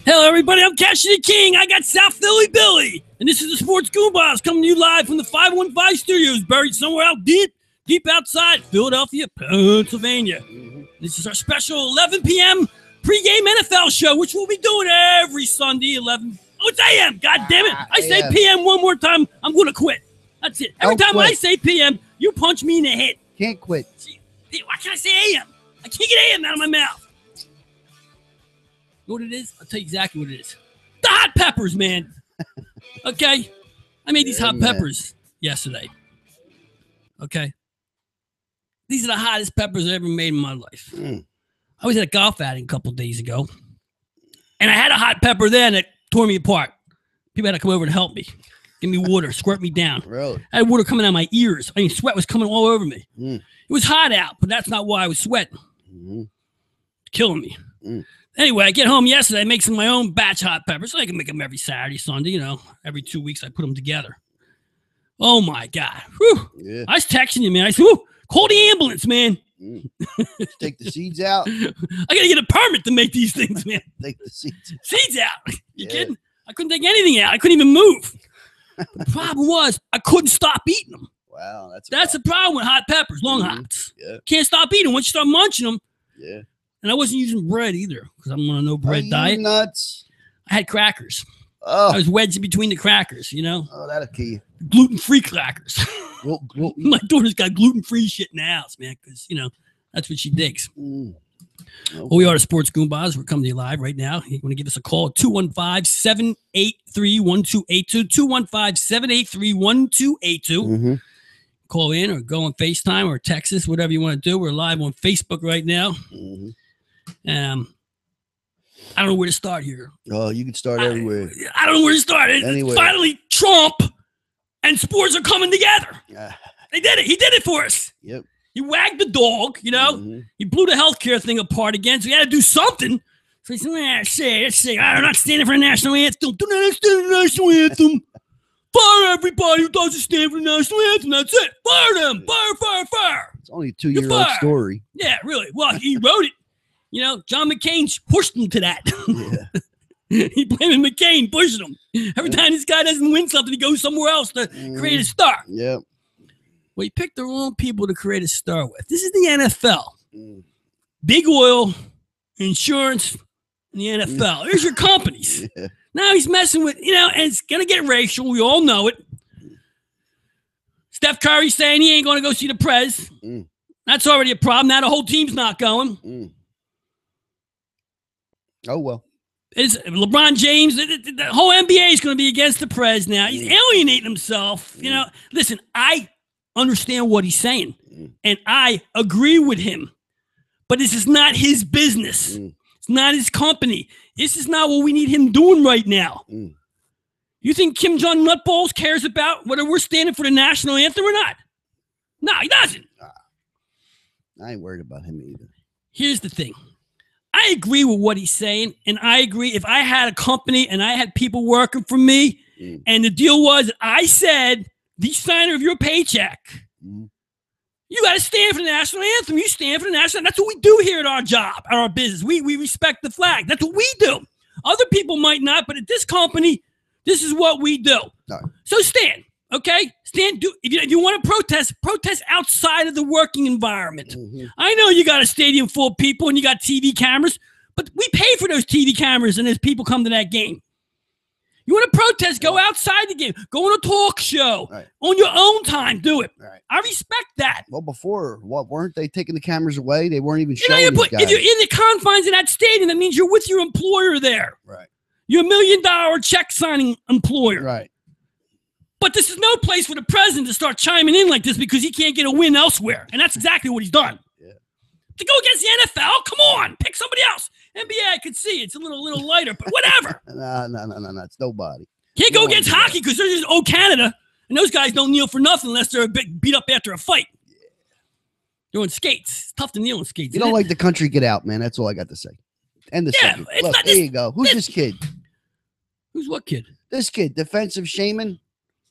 Hello, everybody. I'm Cassidy King. I got South Philly Billy. And this is the Sports Goombahs coming to you live from the 515 studios, buried somewhere out deep outside Philadelphia, Pennsylvania. This is our special 11 p.m. pregame NFL show, which we'll be doing every Sunday, 11. Oh, it's a.m. God damn it. I say p.m. one more time, I'm going to quit. That's it. Every time I say p.m., you punch me in the head. Can't quit. Why can't I say a.m.? I can't get a.m. out of my mouth. You know what it is? I'll tell you exactly what it is. The hot peppers, man. Okay? I made these hot peppers yesterday. Okay? These are the hottest peppers I ever made in my life. I was at a golf outing a couple of days ago, and I had a hot pepper then that tore me apart. People had to come over and help me. Give me water, squirt me down. Really? I had water coming out of my ears. I mean, sweat was coming all over me. It was hot out, but that's not why I was sweating. Killing me. Anyway, I get home yesterday, I make some of my own batch hot peppers. So I can make them every Saturday, Sunday, you know. Every 2 weeks, I put them together. Oh, my God. Whew. Yeah. I was texting you, man. I said, call the ambulance, man. Take the seeds out. I got to get a permit to make these things, man. Take the seeds. Seeds out. You kidding? I couldn't take anything out. I couldn't even move. The problem was I couldn't stop eating them. Wow. That's the problem with hot peppers, long hots. Yeah. Can't stop eating them. Once you start munching them. Yeah. And I wasn't using bread either because I'm on a no bread diet. Nuts. I had crackers. Oh. I was wedged in between the crackers, you know? Oh, that'll key you. Gluten-free crackers. Gluten. My daughter's got gluten-free shit in the house, man, because, you know, that's what she digs. Okay. Well, we are the Sports Goombahs. We're coming to you live right now. You want to give us a call at 215-783-1282, 215-783-1282. Call in or go on FaceTime or text us, whatever you want to do. We're live on Facebook right now. I don't know where to start here. Oh, you can start everywhere. I don't know where to start. Anyway. Finally, Trump and sports are coming together. They did it. He did it for us. Yep. He wagged the dog, you know. He blew the healthcare thing apart again, so he had to do something. So he said, let's say, I'm not standing for the national anthem. Do not stand for the national anthem. Fire everybody who doesn't stand for the national anthem. That's it. Fire them. Fire. It's only a 2-year-old story. Yeah, really. Well, he wrote it. You know, John McCain pushed him to that. Yeah. He blamed McCain, pushing him. Every time this guy doesn't win something, he goes somewhere else to create a star. Yep. Well, he picked the wrong people to create a star with. This is the NFL. Big oil, insurance, and the NFL. Here's your companies. Yeah. Now he's messing with, you know, and it's going to get racial. We all know it. Steph Curry saying he ain't going to go see the Prez. That's already a problem. Now the whole team's not going. Oh, well. It's LeBron James. The whole NBA is going to be against the Prez now. He's alienating himself. You know, listen, I understand what he's saying, and I agree with him. But this is not his business. It's not his company. This is not what we need him doing right now. You think Kim Jong Nutballs cares about whether we're standing for the national anthem or not? No, he doesn't. I ain't worried about him either. Here's the thing. I agree with what he's saying, and I agree if I had a company and I had people working for me, and the deal was I said, the signer of your paycheck, you got to stand for the national anthem. You stand for the national anthem. That's what we do here at our job, at our business. We respect the flag. That's what we do. Other people might not, but at this company, this is what we do. Right. So stand, okay? Stand. If you want to protest outside of the working environment. I know you got a stadium full of people and you got TV cameras, but we pay for those TV cameras and as people come to that game. You want to protest, go outside the game. Go on a talk show. Right. On your own time, do it. Right. I respect that. Well, before, weren't they taking the cameras away? They weren't even showing these guys. If you're in the confines of that stadium, that means you're with your employer there. Right. You're $1 million check signing employer. Right. But this is no place for the president to start chiming in like this because he can't get a win elsewhere. And that's exactly what he's done. Yeah. To go against the NFL, come on, pick somebody else. NBA, I could see it's a little lighter, but whatever. No. It's nobody. Can't go against hockey because they're just Canada. And those guys don't kneel for nothing unless they're beat up after a fight. Yeah. They're on skates. It's tough to kneel on skates. You don't like the country, get out, man. That's all I got to say. And the second. Look, there you go. Who's this kid? Who's what kid? This kid, defensive shaman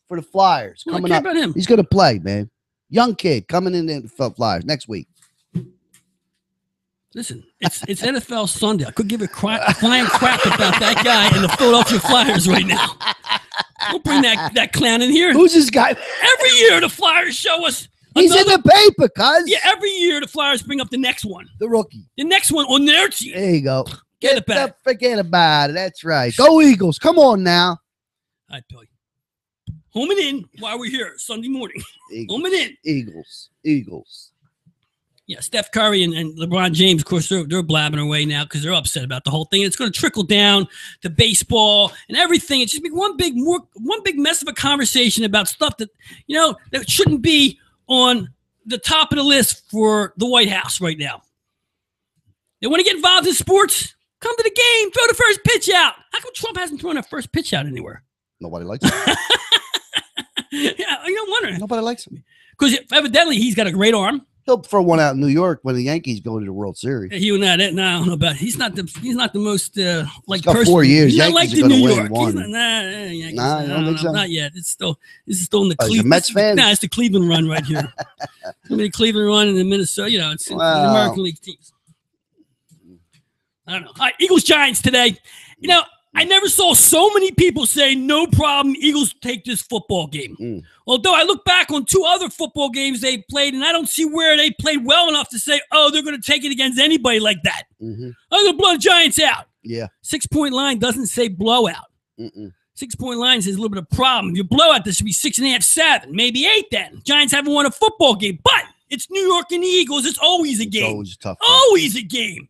for the Flyers. Coming up. About him. He's going to play, man. Young kid coming in the Flyers next week. Listen, it's NFL Sunday. I could give a flying crap about that guy and the Philadelphia Flyers right now. Don't bring that clown in here. Who's this guy? Every year the Flyers show us. He's in the paper, cuz. Yeah, every year the Flyers bring up the next one. The rookie. The next one on their team. There you go. Forget about it. That's right. Go Eagles. Come on now. All right, Billy. Home and in while we're here Sunday morning. Eagles. Home and in. Eagles. Yeah, Steph Curry and LeBron James, of course, they're blabbing away now because they're upset about the whole thing. It's going to trickle down to baseball and everything. It's just one big mess of a conversation about stuff that that shouldn't be on the top of the list for the White House right now. They want to get involved in sports. Come to the game. Throw the first pitch out. How come Trump hasn't thrown a first pitch out anywhere? Nobody likes it. Yeah, I'm wondering. Nobody likes him because evidently he's got a great arm. He'll throw one out in New York when the Yankees go to the World Series. He and that. No, I don't know about it. He's not the most like person. 4 years. He's not Yankees like the New York. Yankees, I don't think so. Not yet. This is still in the Cleveland. Mets fan? Nah, it's the Cleveland run right here. It's gonna be the Cleveland run in the Minnesota. It's the American League teams. I don't know. All right, Eagles Giants today. I never saw so many people say, no problem, Eagles take this football game. Although I look back on 2 other football games they played, and I don't see where they played well enough to say, oh, they're going to take it against anybody like that. I'm going to blow the Giants out. Yeah. 6-point line doesn't say blowout. 6-point line says a little bit of problem. If you blow out, this should be 6.5, 7, maybe 8 then. Giants haven't won a football game, but it's New York and the Eagles. It's always a game. Always a tough game. Always a game.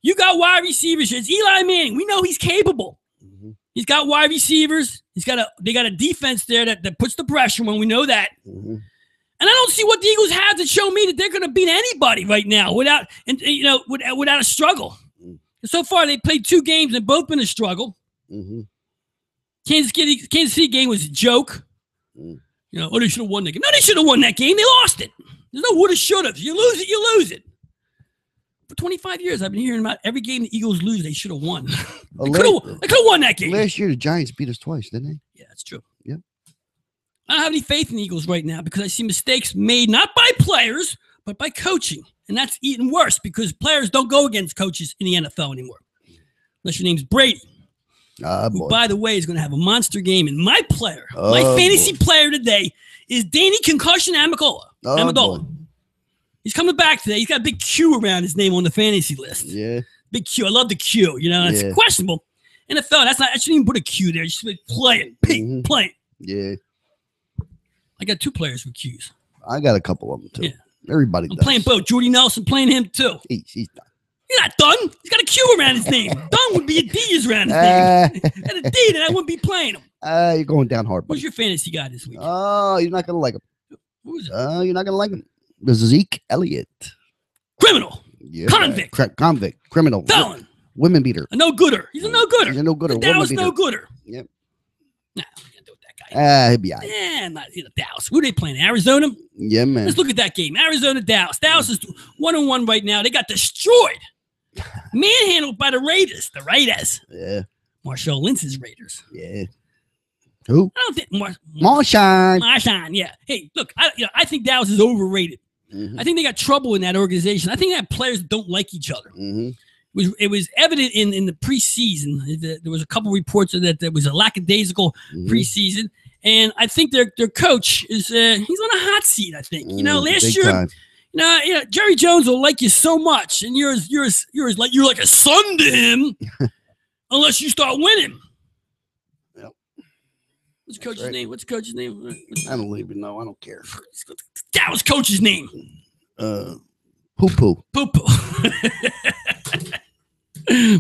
You got wide receivers. It's Eli Manning. We know he's capable. He's got wide receivers. They got a defense there that puts the pressure on. We know that. And I don't see what the Eagles have to show me that they're going to beat anybody right now without a struggle. So far, they played 2 games and both been a struggle. Kansas City game was a joke. They should have won that game. No, they should have won that game. They lost it. There's no woulda, shoulda. If you lose it, you lose it. For 25 years, I've been hearing about every game the Eagles lose, they should have won. They could have won that game. Last year, the Giants beat us twice, didn't they? Yeah, that's true. Yeah. I don't have any faith in the Eagles right now because I see mistakes made not by players, but by coaching. And that's even worse because players don't go against coaches in the NFL anymore. Unless your name's Brady. Who, by the way, is going to have a monster game. And my fantasy player today is Danny Concussion Amendola. He's coming back today. He's got a big Q around his name on the fantasy list. Yeah. Big Q. I love the Q. It's questionable. NFL, I shouldn't even put a Q there. You should be playing. Playing. Yeah. I got 2 players with Qs. I got a couple of them, too. Yeah. Everybody does. I'm playing both. Jordy Nelson playing him, too. He's done. He's not done. He's got a Q around his name. Done would be a D around his name. Had a D, then I wouldn't be playing him. You're going down hard, buddy. Who's your fantasy guy this week? Oh, you're not going to like him. Who's it? You're not going to like him. The Zeke Elliott. Criminal. Yeah. Convict. Convict. Criminal. Felon. Women beater. A no-gooder. He's a no-gooder. He's a no-gooder. Dallas no-gooder. Yep. Nah, I'm going to do with that guy. He'll be all right. Yeah, not Dallas. Who are they playing? Arizona? Yeah, man. Let's look at that game. Arizona-Dallas. Dallas is 1-1 right now. They got destroyed. Manhandled by the Raiders. The Raiders. Yeah. Marshall Lynch's Raiders. Yeah. Who? I don't think Marshawn. Yeah. Hey, look, I think Dallas is overrated. I think they got trouble in that organization. I think they have players that don't like each other. It was evident in the preseason. There was a couple reports that there was a lackadaisical preseason, and I think their coach is he's on a hot seat. I think last year. Jerry Jones will like you so much, and you're like a son to him, unless you start winning. Yep. What's coach's name? What's coach's name? I don't even know. I don't care. That was coach's name. Poo-poo. Poo-poo.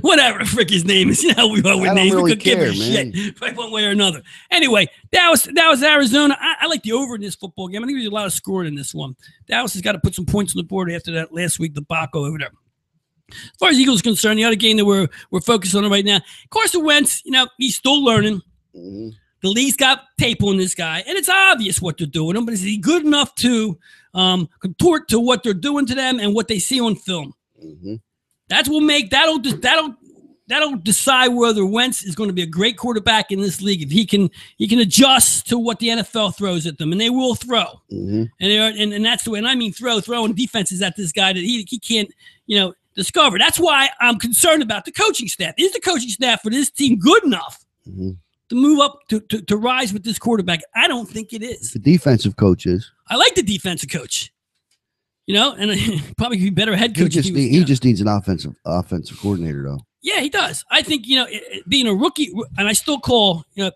Whatever the frick his name is. You know how we are with names. Really we could give a man. shit right one way or another. Anyway, Dallas Arizona. I like the over in this football game. I think there's a lot of scoring in this one. Dallas has got to put some points on the board after that last week debacle over there. As far as Eagles are concerned, the other game that we're focused on right now, Carson Wentz, he's still learning. Mm-hmm. The league's got tape on this guy, and it's obvious what they're doing to him, but is he good enough to contort to what they're doing to them and what they see on film? Mm-hmm. That'll decide whether Wentz is going to be a great quarterback in this league if he can adjust to what the NFL throws at them, and they will throw. Mm-hmm. And that's the way. And I mean throwing defenses at this guy that he can't discover. That's why I'm concerned about the coaching staff. Is the coaching staff for this team good enough to move up to rise with this quarterback? I don't think it is. The defensive coaches. I like the defensive coach. And probably be better head coach. He just needs an offensive coordinator, though. Yeah, he does. I think being a rookie, and I still call Peterson.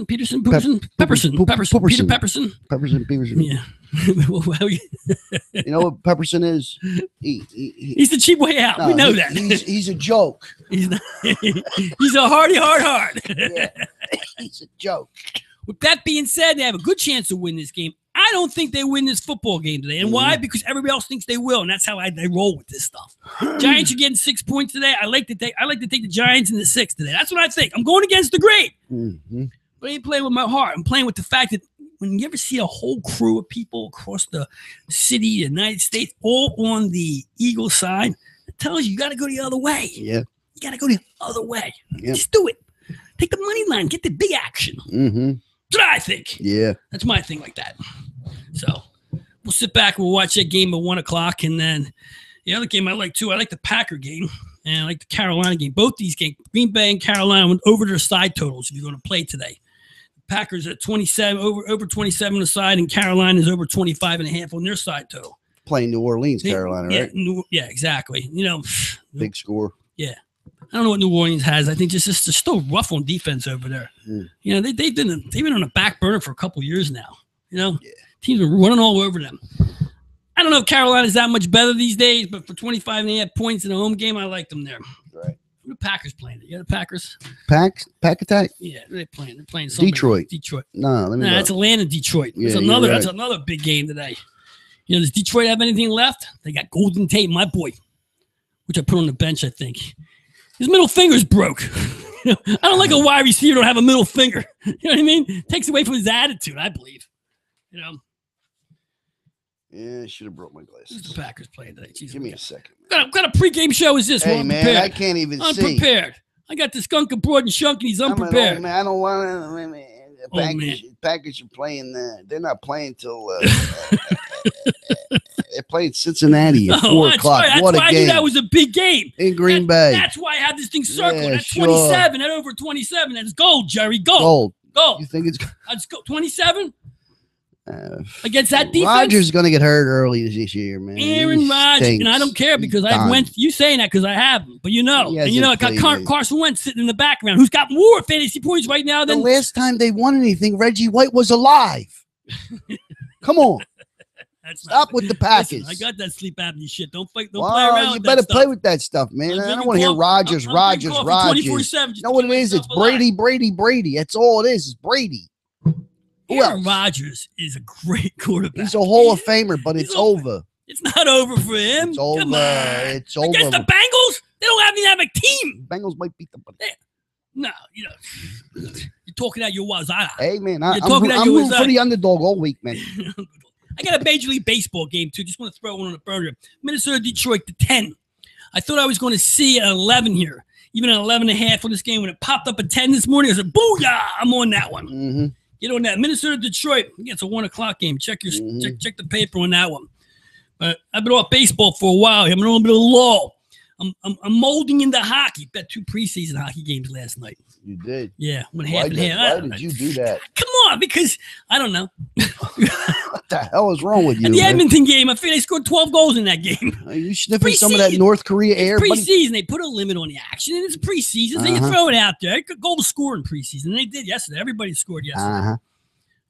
Yeah. You know what Pepperson is? He's the cheap way out. We know that. He's a joke. He's a hardy hard. Yeah, he's a joke. With that being said, they have a good chance to win this game. I don't think they win this football game today. And why? Because everybody else thinks they will, and that's how they roll with this stuff. Giants are getting 6 points today. I like to take the Giants in the 6 today. That's what I think. I'm going against the grain. Mm-hmm. But I ain't playing with my heart. I'm playing with the fact that when you ever see a whole crew of people across the city, the United States, all on the Eagle side, it tells you got to go the other way. Yeah. You got to go the other way. Yep. Just do it. Take the money line. Get the big action. Mm-hmm. That's what I think. Yeah. That's my thing like that. So we'll sit back and we'll watch that game at 1 o'clock. And then the other game I like too, I like the Packer game and I like the Carolina game. Both these games, Green Bay and Carolina, went over their side totals if you're going to play today. The Packers at 27, over 27 on the side, and Carolina is over 25.5 on their side total. Playing New Orleans, Carolina, right? Yeah, exactly. Big score. Yeah. I don't know what New Orleans has. I think just they're still rough on defense over there. Mm. They've been on the back burner for a couple of years now. Teams are running all over them. I don't know if Carolina's that much better these days, but for 25.5 points in a home game, I like them there. Right. Who the Packers playing? You got the Packers? Pack attack? Yeah, they're playing somebody. Detroit. No, that's Atlanta, Detroit. Yeah, that's another big game today. Does Detroit have anything left? They got Golden Tate, my boy, which I put on the bench, I think. His middle finger's broke. I don't like a wide receiver don't have a middle finger. You know what I mean? Takes away from his attitude, I believe. Yeah, I should have brought my glasses. Who's the Packers playing today? Jesus, give me a second. What kind of pregame show is this? Hey, man, I can't even see. Unprepared. I got the skunk abroad and shunk, and he's unprepared. Man, I don't want to. Packers are playing. They're not playing till. They're playing Cincinnati at 4 o'clock. Right. What a game! I knew that was a big game in Green Bay. That's why I have this thing circled. Yeah, that's 27. At over 27. That's gold, Jerry. Gold. You think it's? Let's go 27. Against that defense, Rodgers going to get hurt early this year, man. Aaron Rodgers, and I don't care because I went. You saying that because I have him, but I got Carson Wentz sitting in the background, who's got more fantasy points right now than the last time they won anything. Reggie White was alive. Come on, stop with the Packers. Listen, I got that sleep apnea shit. Don't play around. You better play with that stuff, man. I don't want to hear Rodgers. 24/7. You know what it is? It's Brady. That's all it is. It's Brady. Aaron Rodgers is a great quarterback. He's a Hall of Famer, but it's over. It's not over for him. It's over. Come on. It's over. Against the Bengals, they don't even have a team. Bengals might beat them. No, you're talking out your wazada. Hey, man, I'm rooting for the underdog all week, man. I got a Major League Baseball game, too. Just want to throw one on the burner. Minnesota, Detroit, to 10. I thought I was going to see an 11 here, even an 11.5 on this game. When it popped up at 10 this morning, I said, booyah, I'm on that one. Mm-hmm. Get on that. Minnesota, Detroit. Yeah, it's a 1 o'clock game. Check the paper on that one. But I've been off baseball for a while. I'm in a little bit of lull. I'm molding into hockey. Bet 2 preseason hockey games last night. You did? Yeah. Why did you do that? Come on, because I don't know. What the hell is wrong with you? At the Edmonton game, I feel they scored 12 goals in that game. Are you sniffing some of that North Korea air? Preseason, they put a limit on the action, and it's preseason. They can throw it out there. Goal to score in preseason. And they did yesterday. Everybody scored yesterday.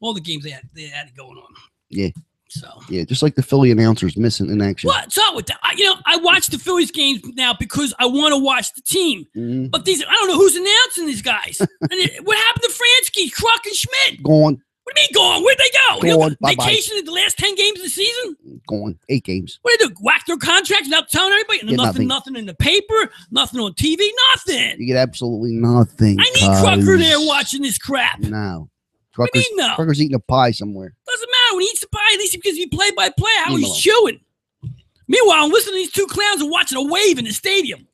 All the games they had it going on. Yeah. So yeah, just like the Philly announcers missing in action. What's up with that? I watch the Phillies games now because I want to watch the team. Mhm. But I don't know who's announcing these guys. What happened to Fransky, Kruk, and Schmidt? Gone. What do you mean gone? Where'd they go? Gone. Bye-bye. Vacation in the last 10 games of the season? Gone. 8 games. What do they do? Whack their contracts without telling everybody? Yeah, nothing in the paper, nothing on TV, nothing. You get absolutely nothing. I need Crucker there watching this crap. No. What do you mean no? Trucker's eating a pie somewhere. Doesn't matter. When he eats the pie, at least because he play by play how Leave he's alone. chewing. Meanwhile, I'm listening to these two clowns and watching a wave in the stadium.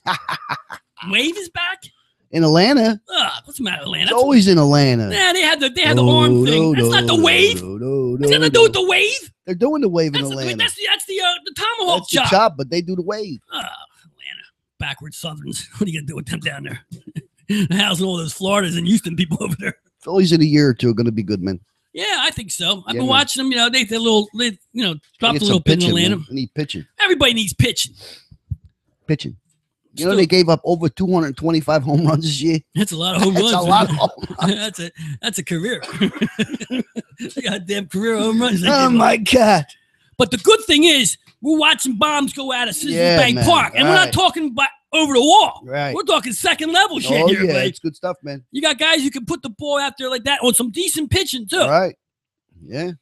Wave is back? In Atlanta. What's the matter, Atlanta? It's always in Atlanta. Yeah, they had the arm thing. That's not the wave. What's got to do with the wave? They're doing the wave in That's Atlanta. that's the tomahawk That's the chop. chop, but they do the wave. Atlanta. Backwards Southerns. What are you going to do with them down there? Housing all those Floridas and Houston people over there. Phillies in a year or two are going to be good, man. Yeah, I think so. I've Yeah, been man. watching them. They dropped a Get little some bit in pitching, Atlanta. man. They need pitching. Everybody needs pitching. Pitching. You know they gave up over 225 home runs this year. That's a lot of home runs. That's a lot of home runs. That's a career. Goddamn career home runs. Oh my God! But the good thing is we're watching bombs go out of Citizens Yeah, Bank man. Park, and we're not talking about over the wall. Right. We're talking second level shit Oh here, yeah, babe. it's good stuff, man. You got guys who can put the ball out there like that on some decent pitching too. Right? Yeah,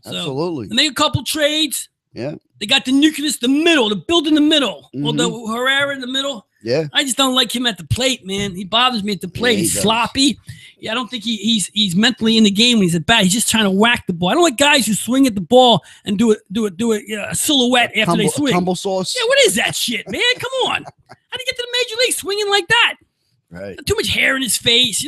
So, absolutely. and they a couple trades. Yeah, They got the nucleus, the middle, the build in the middle, Mhm. although Herrera in the middle. yeah. I just don't like him at the plate, man. He bothers me at the plate. Yeah, he he's does. sloppy. Yeah, I don't think he's mentally in the game when he's at bat. He's just trying to whack the ball. I don't like guys who swing at the ball and do a silhouette after they swing. Tumble sauce. Yeah, what is that shit, man? Come on. How do you get to the major league swinging like that? Right. Too much hair in his face,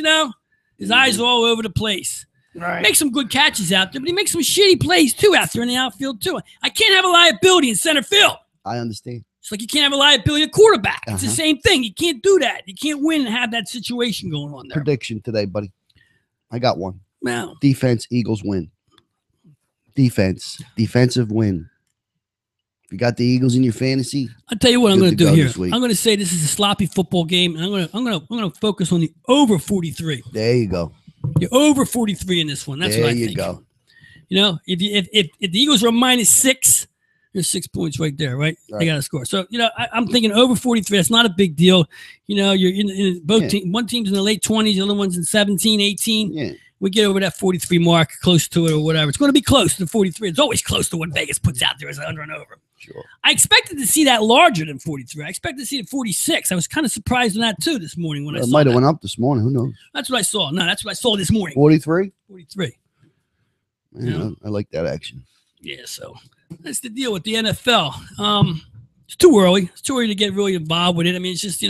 His eyes are all over the place. Right. Makes some good catches out there, but he makes some shitty plays too out there in the outfield too. I can't have a liability in center field. I understand. It's like you can't have a liability at quarterback. It's the Uh-huh. same thing. You can't do that. You can't win and have that situation going on there. Prediction today, buddy. I got one. Now, Defense, Eagles win. Defensive win. If you got the Eagles in your fantasy, I'll tell you what I'm Good going to to do go here. this week. I'm going to say this is a sloppy football game, and I'm going to focus on the over 43. there you go. You're over 43 in this one. That's there what I you think. go. If the Eagles were -6, there's 6 points right there, right? They Right. got to score. So I'm thinking over 43. That's not a big deal. You're in both Yeah. teams. One team's in the late 20s, the other one's in 17, 18. Yeah. We get over that 43 mark, close to it or whatever. It's going to be close to 43. It's always close to what Vegas puts out there as an under and over. Sure. I expected to see that larger than 43. I expected to see it 46. I was kind of surprised on that too this morning when I It saw might have that. went up this morning. Who knows? That's what I saw. No, that's what I saw this morning. 43? 43. Yeah, I like that action. Yeah, so that's the deal with the NFL. It's too early. It's too early to get really involved with it. I mean, it's just,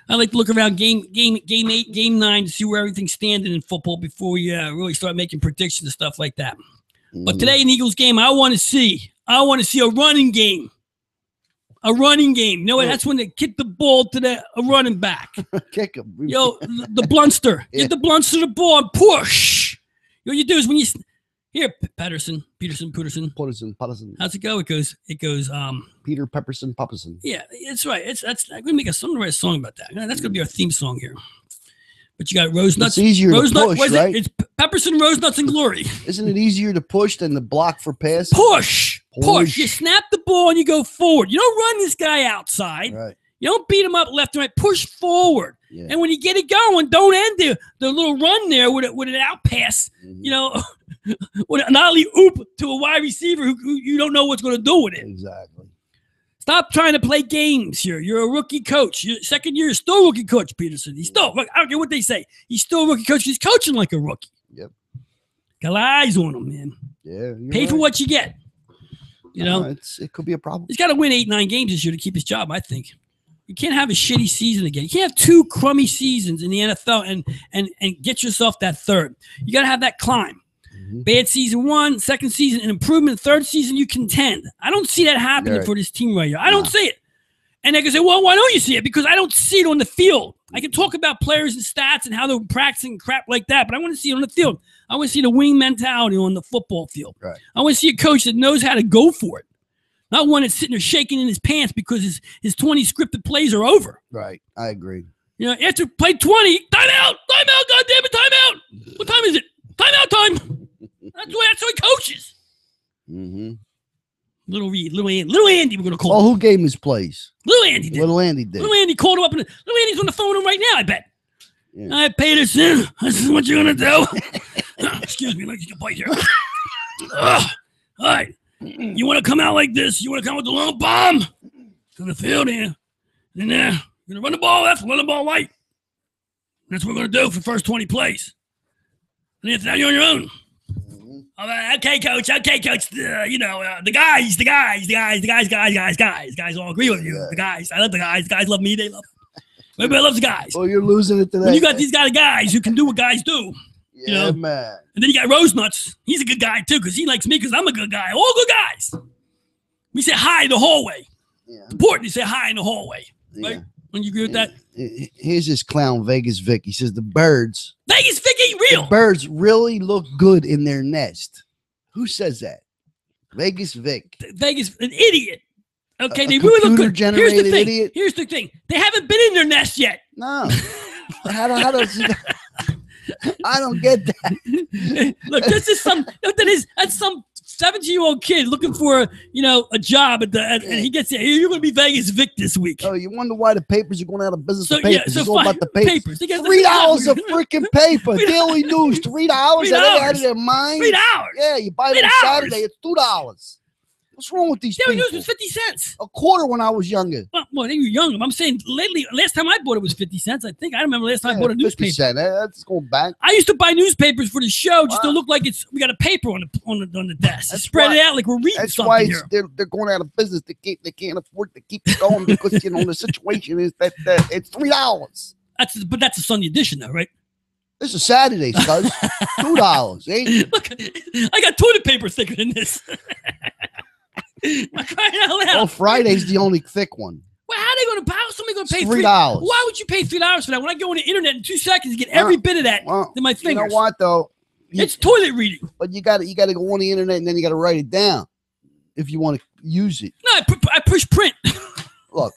I like to look around game 8, game 9 to see where everything's standing in football before we really start making predictions and stuff like that. But today in the Eagles game, I want to see a running game. A running game. You know what? That's when they kick the ball to a running back. Kick him. The blunster. Yeah. Get the blunster the ball and push. What you do is when you here, Peterson. Putterson. How's it go? It goes. Peter Pepperson Pupperson. Yeah, it's right. That's I'm gonna make a song about that. That's gonna be our theme song here. But you got Rose Nuts. It's easier Rose to Nut- push, what is right? It's Pepperson, Rose Nuts, and Glory. Isn't it easier to push than to block for pass? Push. Push. You snap the ball and you go forward. You don't run this guy outside. Right. You don't beat him up left and right. Push forward. Yeah. And when you get it going, don't end the little run there with an out pass. Mhm. With an alley oop to a wide receiver who you don't know what's going to do with it. Exactly. Stop trying to play games here. You're a rookie coach. Your second year is still a rookie coach, Peterson. He's still, I don't care what they say. He's still a rookie coach. He's coaching like a rookie. Yep. Got eyes on him, man. Yeah. Pay for what you get. It could be a problem. He's got to win 8-9 games this year to keep his job, I think. You can't have a shitty season again. You can't have 2 crummy seasons in the NFL and get yourself that third. You got to have that climb. Mhm. Bad season 1, second season, an improvement, third season, you contend. I don't see that happening Right. for this team right here. I don't see it. And they can say, well, why don't you see it? Because I don't see it on the field. I can talk about players and stats and how they're practicing crap like that, but I want to see it on the field. I want to see the wing mentality on the football field. Right. I want to see a coach that knows how to go for it. Not one that's sitting there shaking in his pants because his 20 scripted plays are over. Right. I agree. After play 20, timeout, goddammit, timeout. What time is it? Timeout time. That's how he coaches. Little Andy, we're gonna call. Oh, who gave him his place? Little Andy did. Little Andy did. Little Andy called him up, and Little Andy's on the phone with him right now. I bet. Yeah. I paid us in. This is what you're gonna do. Excuse me, let me get a bite here. All right, you want to come out like this? You want to come with the long bomb to the field here, and you're gonna run the ball left, run the ball right. That's what we're gonna do for the first 20 plays. And after that, you're on your own. All right, okay, coach. The guys all agree with you. The guys, I love the guys. The guys love me. They love. Everybody loves the guys. Oh, you're losing it today. When you got these guys who can do what guys do. Yeah, man. And then you got Rose Nuts. He's a good guy too, because he likes me because I'm a good guy. All good guys. We say hi in the hallway. Yeah. It's important to say hi in the hallway. Right? Yeah. When you agree with that? Here's this clown, Vegas Vic. He says the birds. Vegas Vic ain't real. The birds really look good in their nest. Who says that? Vegas Vic. Vegas, an idiot. Okay, they really look good. Here's the thing. Idiot. Here's the thing. They haven't been in their nest yet. No. How does I don't get that. Look, that's some 17-year-old kid looking for a job and he gets there. You're going to be Vegas Vic this week. Oh, you wonder why the papers are going out of business? Papers. It's all about the papers. $3 a freaking paper. Daily News. $3. Are they out of their mind? $3. Yeah, you buy it on Saturday. It's $2. What's wrong with these people? Daily News was 50 cents. A quarter when I was younger. Well, they were young. I'm saying lately, last time I bought it was 50 cents. I think I remember last time I bought a newspaper. 50 cents. That's going back. I used to buy newspapers for the show just to look like we got a paper on the desk. Spread it out like we're reading something here. They're going out of business. They can't afford to keep it going because the situation is that it's $3. But that's a Sunday edition, though, right? This is Saturday, cuz. $2. Look, I got toilet paper thicker than this. I'm crying out loud. Well, Friday's the only thick one. Well, how's somebody going to pay $3? Why would you pay $3 for that? When I go on the internet in 2 seconds, you get every bit of that in my fingers. You know what, though? It's toilet reading. But you got to go on the internet and then you got to write it down if you want to use it. No, I push print. Look,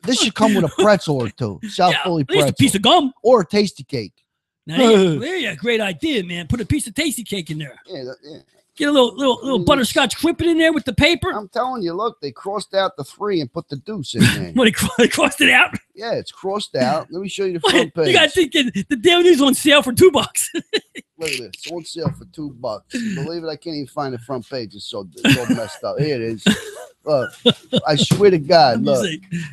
this should come with a pretzel or two. Fully at least pretzel. a piece of gum. Or a tasty cake. Now, there you go. Great idea, man. Put a piece of tasty cake in there. Yeah. Get a little butterscotch whipping in there with the paper. I'm telling you, look, they crossed out the 3 and put the deuce in there. What, they crossed it out? Yeah, it's crossed out. Let me show you the front page. You got to think the Daily News on sale for $2. Look at this. It's on sale for $2. Believe it, I can't even find the front page. It's so messed up. Here it is. Look, I swear to God. Look.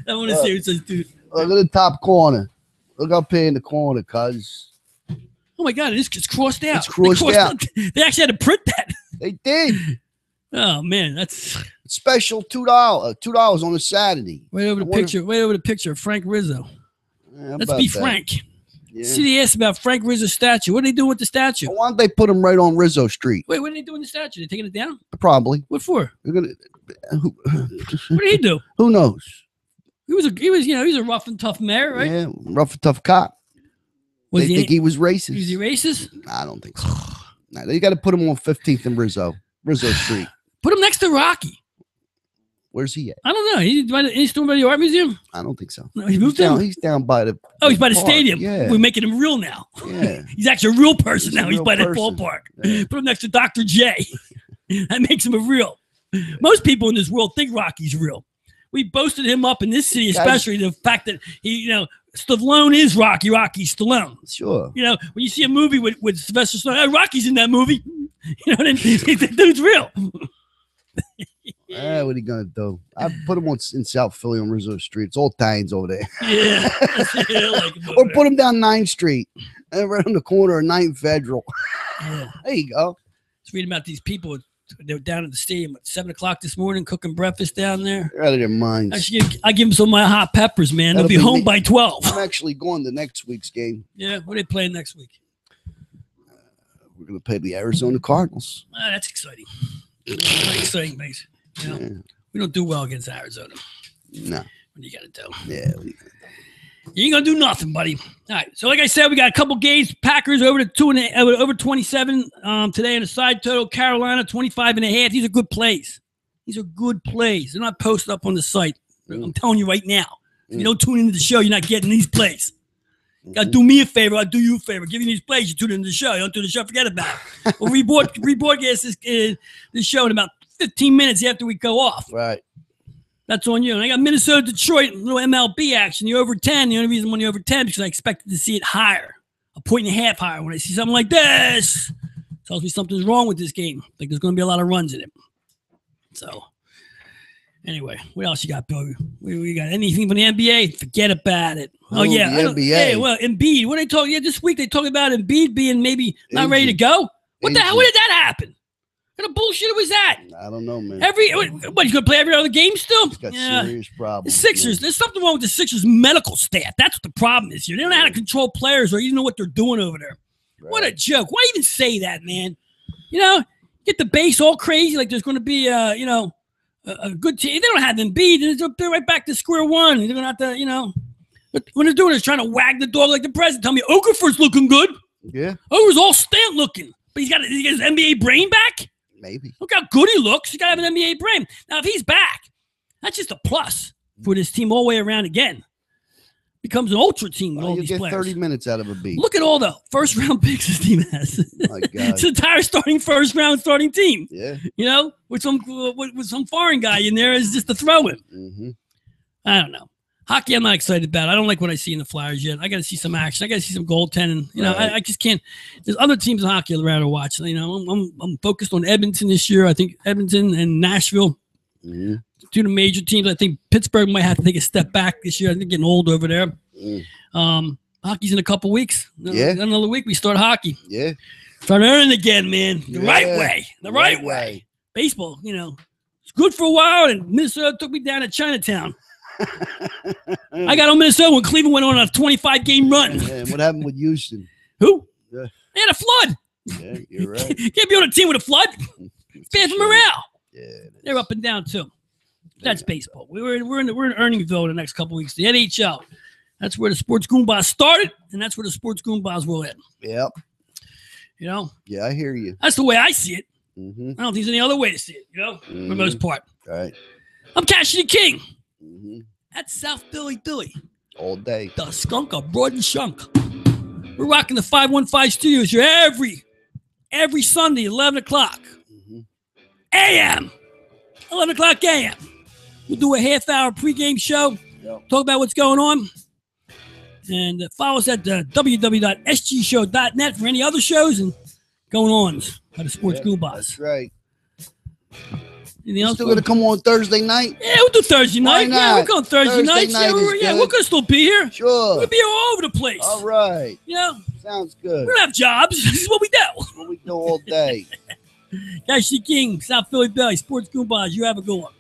I want to see what it says, dude. Look at the top corner. Look up here in the corner, cuz. Oh, my God. It's crossed out. It's crossed out. They actually had to print that. They did. Oh man, that's special $2 on a Saturday. Right over the picture of Frank Rizzo. Yeah, let's be frank. Yeah. See, they asked about Frank Rizzo's statue. What are they doing with the statue? Well, why don't they put him right on Rizzo Street? Wait, what are they doing with the statue? They taking it down? Probably. What for? What did he do? Who knows? He was a rough and tough mayor, right? Yeah, rough and tough cop. They think he was racist. Is he racist? I don't think so. Nah, they got to put him on 15th and Rizzo Street. Put him next to Rocky. Where's he at? I don't know. He's still by the art museum. I don't think so. No, he moved down. He's down by the. Oh, he's by the park. stadium. Yeah, we're making him real now. Yeah, he's actually a real person now. He's by the person. ballpark. Yeah. Put him next to Dr. J. That makes him a real. Most people in this world think Rocky's real. We boasted him up in this city, especially the fact that he, Stallone is Rocky. Rocky's Stallone. Sure. When you see a movie with Sylvester Stallone, Rocky's in that movie. The dude's real. What are you gonna do? I put him in South Philly on Rizzo Street. It's all Italians over there. Yeah. Or put him down 9th Street and right on the corner of 9th Federal. Yeah. There you go. Just reading about these people. They were down at the stadium at 7 o'clock this morning cooking breakfast down there. They're out of their minds. I give them some of my hot peppers, man. They'll be home by 12. I'm actually going to next week's game. Yeah, what are they playing next week? We're going to play the Arizona Cardinals. That's exciting. Very exciting, mate. We don't do well against Arizona. No. What do you got to do? Yeah. You ain't gonna do nothing, buddy. All right. So, like I said, we got a couple games. Packers over 27 today in a side total. Carolina 25.5. These are good plays. They're not posted up on the site. I'm telling you right now. If you don't tune into the show, you're not getting these plays. Got to do me a favor. I'll do you a favor. Give you these plays. You tune into the show. You don't do the show. Forget about it. We'll rebroadcast this show in about 15 minutes after we go off. Right. That's on you. And I got Minnesota, Detroit, little MLB action. The over 10. The only reason I'm on the over 10 because I expected to see it higher, 1.5 higher. When I see something like this, tells me something's wrong with this game. Like there's going to be a lot of runs in it. So, anyway, what else you got, Bill? We got anything from the NBA? Forget about it. Oh yeah, the NBA. Hey, well, Embiid. What they talking? Yeah, this week they talking about Embiid being maybe not ready to go. What the hell? When did that happen? What kind of bullshit was that? I don't know, man. What, he's going to play every other game still? He's got serious problems. The Sixers, there's something wrong with the Sixers medical staff. That's what the problem is here. They don't know how to control players or even know what they're doing over there. Right. What a joke. Why even say that, man? You know, get the base all crazy like there's going to be, a good team. They don't have Embiid. They're right back to square one. They're going to have to, what they're doing is trying to wag the dog like the president. Tell me Okafor's looking good. Yeah. Okafor's all stant looking. But he got his NBA brain back? Maybe. Look how good he looks. He's got to have an NBA brain. Now, if he's back, that's just a plus for this team all the way around again. Becomes an ultra team with all these players. 30 minutes out of a beat. Look at all the first-round picks this team has. My God. It's an entire first-round starting team. Yeah. With some foreign guy in there is just to throw him. Mm-hmm. I don't know. Hockey, I'm not excited about. I don't like what I see in the Flyers yet. I got to see some action. I got to see some goaltending. I just can't. There's other teams in hockey I'd rather watch. I'm focused on Edmonton this year. I think Edmonton and Nashville, two of the major teams. I think Pittsburgh might have to take a step back this year. I think getting old over there. Hockey's in a couple weeks. Another week we start hockey. Yeah. Start earning again, man. The right way. The right way. Baseball, it's good for a while, and Minnesota took me down to Chinatown. I got on Minnesota when Cleveland went on a 25-game run. Yeah, and what happened with Houston? Who? Yeah. They had a flood. Yeah, you're right. Can't be on a team with a flood. It's bad for morale. Yeah, they're up and down too. That's baseball. We're in Earningville the next couple weeks. The NHL. That's where the Sports Goombahs started, and that's where the Sports Goombahs will end. Yep. Yeah, I hear you. That's the way I see it. Mm-hmm. I don't think there's any other way to see it. For the most part. Right. I'm Cassidy King. Mm-hmm. That's South Philly Dilly. All day. The skunk of Broad and Shunk. We're rocking the 515 studios here every Sunday, 11 o'clock a.m. 11 o'clock a.m. We'll do a half-hour pregame show, talk about what's going on, and follow us at www.sgshow.net for any other shows and going on by the Sports Goombahs. That's right. Anything else? Still going to come on Thursday night? Yeah, we'll do Thursday night. Yeah, we're going Thursday night. We're going to still be here. Sure. We'll be all over the place. All right. Sounds good. We don't have jobs. This is what we do. What we do all day. Cassidy King, South Philly Belly, Sports Goombahs. You have a good one.